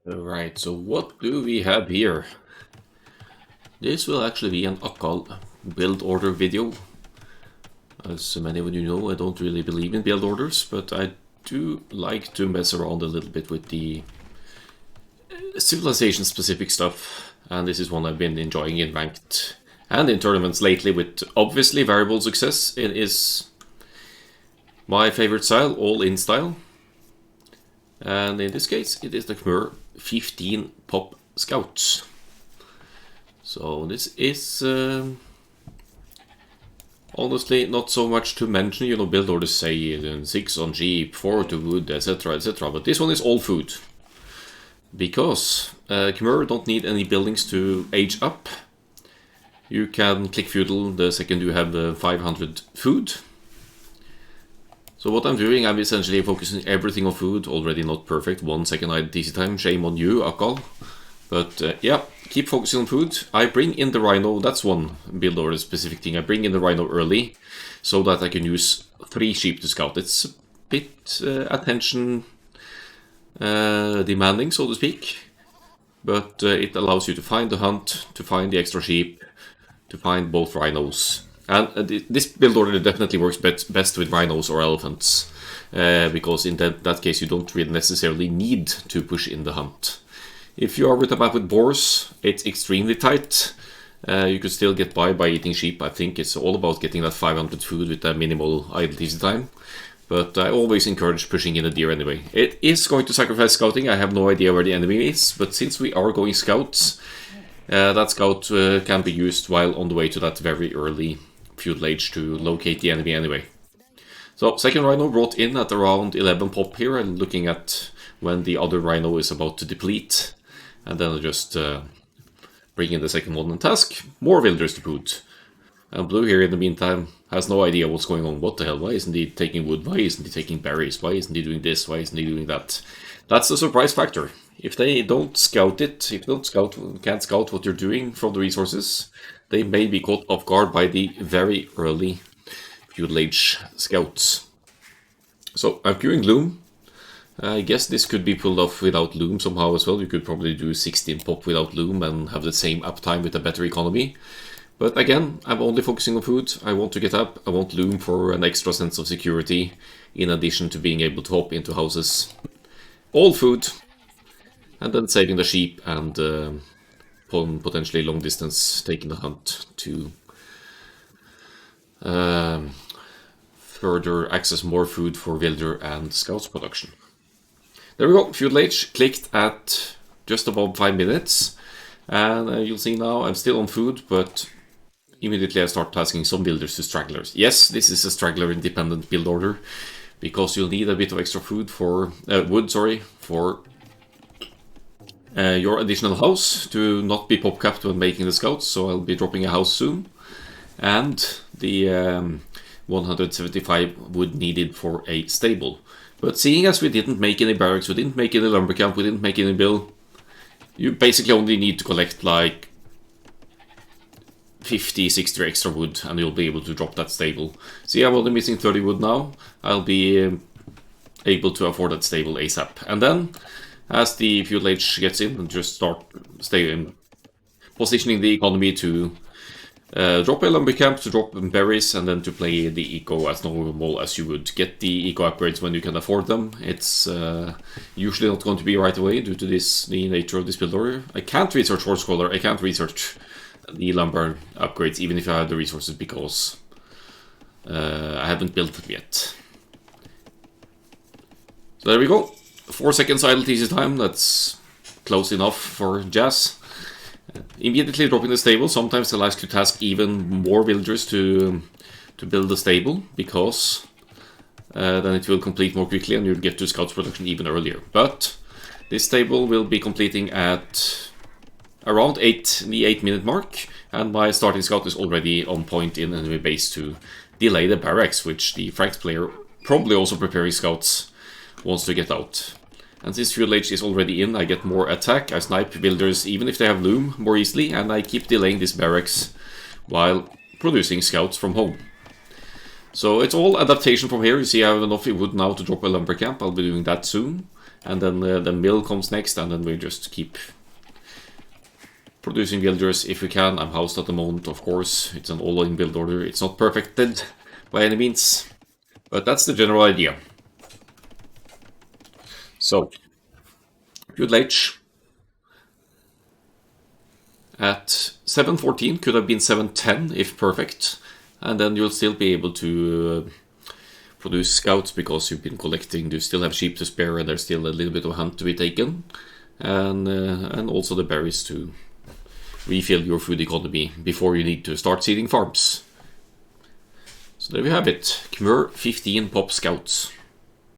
Alright, so what do we have here? This will actually be an Akkal build order video. As many of you know, I don't really believe in build orders, but I do like to mess around a little bit with the civilization-specific stuff, and this is one I've been enjoying in ranked and in tournaments lately with obviously variable success. It is my favorite style, all-in style, and in this case it is the Khmer 15 Pop Scouts. So this is honestly not so much to mention, you know, build orders say 6 on jeep, 4 to wood, etc, etc, but this one is all food. Because Khmer don't need any buildings to age up. You can click feudal the second you have 500 food. So what I'm doing, I'm essentially focusing everything on food. Already not perfect, 1 second IDC time, shame on you, Akkal. But yeah, keep focusing on food. I bring in the rhino, that's one build order specific thing. I bring in the rhino early so that I can use 3 sheep to scout. It's a bit attention demanding, so to speak, but it allows you to find the hunt, to find the extra sheep, to find both rhinos. And this build order definitely works best with rhinos or elephants, because in that case you don't really necessarily need to push in the hunt. If you are with a map with boars, it's extremely tight. You could still get by eating sheep. I think it's all about getting that 500 food with a minimal idle TC time. But I always encourage pushing in a deer anyway. It is going to sacrifice scouting. I have no idea where the enemy is, but since we are going scouts, that scout can be used while on the way to that very early feudal age to locate the enemy anyway. So second rhino brought in at around 11 pop here, and looking at when the other rhino is about to deplete. And then I'll just bring in the second one and task more villagers to put. And Blue here in the meantime has no idea what's going on. What the hell? Why isn't he taking wood? Why isn't he taking berries? Why isn't he doing this? Why isn't he doing that? That's the surprise factor. If they don't scout it, if they can't scout what you're doing from the resources, they may be caught off guard by the very early feudal age scouts. So I'm queuing Loom. I guess this could be pulled off without Loom somehow as well. You could probably do 16 pop without Loom and have the same uptime with a better economy. But again, I'm only focusing on food. I want to get up, I want Loom for an extra sense of security, in addition to being able to hop into houses. All food, and then saving the sheep and potentially long distance taking the hunt to further access more food for villager and scouts production. There we go, feudal age clicked at just above 5 minutes, and you'll see now I'm still on food, but immediately I start tasking some builders to stragglers. Yes, this is a straggler independent build order, because you'll need a bit of extra food for wood, for your additional house to not be pop capped when making the scouts. So I'll be dropping a house soon, and the 175 wood needed for a stable. But seeing as we didn't make any barracks, we didn't make any lumber camp, we didn't make any bill, you basically only need to collect like 50, 60 extra wood and you'll be able to drop that stable. See, I'm only missing 30 wood now. I'll be able to afford that stable ASAP. And then, as the feudal age gets in, and just start positioning the economy to drop a lumber camp, to drop berries, and then to play the eco as normal as you would. Get the eco upgrades when you can afford them. It's usually not going to be right away due to the nature of this build order. I can't research Horse Collar, I can't research the lumber upgrades even if I have the resources, because I haven't built them yet. So there we go. 4 seconds idle TC time, that's close enough for jazz. Immediately dropping the stable. Sometimes they'll ask you to task even more villagers to build the stable, because then it will complete more quickly and you'll get to scouts production even earlier. But this stable will be completing at around the 8-minute mark, and my starting scout is already on point in enemy base to delay the barracks, which the Franks player, probably also preparing scouts, wants to get out. And since feudal age is already in, I get more attack, I snipe builders even if they have loom more easily, and I keep delaying this barracks while producing scouts from home. So it's all adaptation from here. You see I have enough wood now to drop a lumber camp, I'll be doing that soon. And then the mill comes next, and then we just keep producing villagers if we can. I'm housed at the moment, of course. It's an all-in build order. It's not perfected by any means, but that's the general idea. So, feudal age at 714, could have been 710 if perfect, and then you'll still be able to produce scouts because you've been collecting. You still have sheep to spare, and there's still a little bit of hunt to be taken, and also the berries to refill your food economy before you need to start seeding farms. So there we have it. Khmer 15 pop scouts.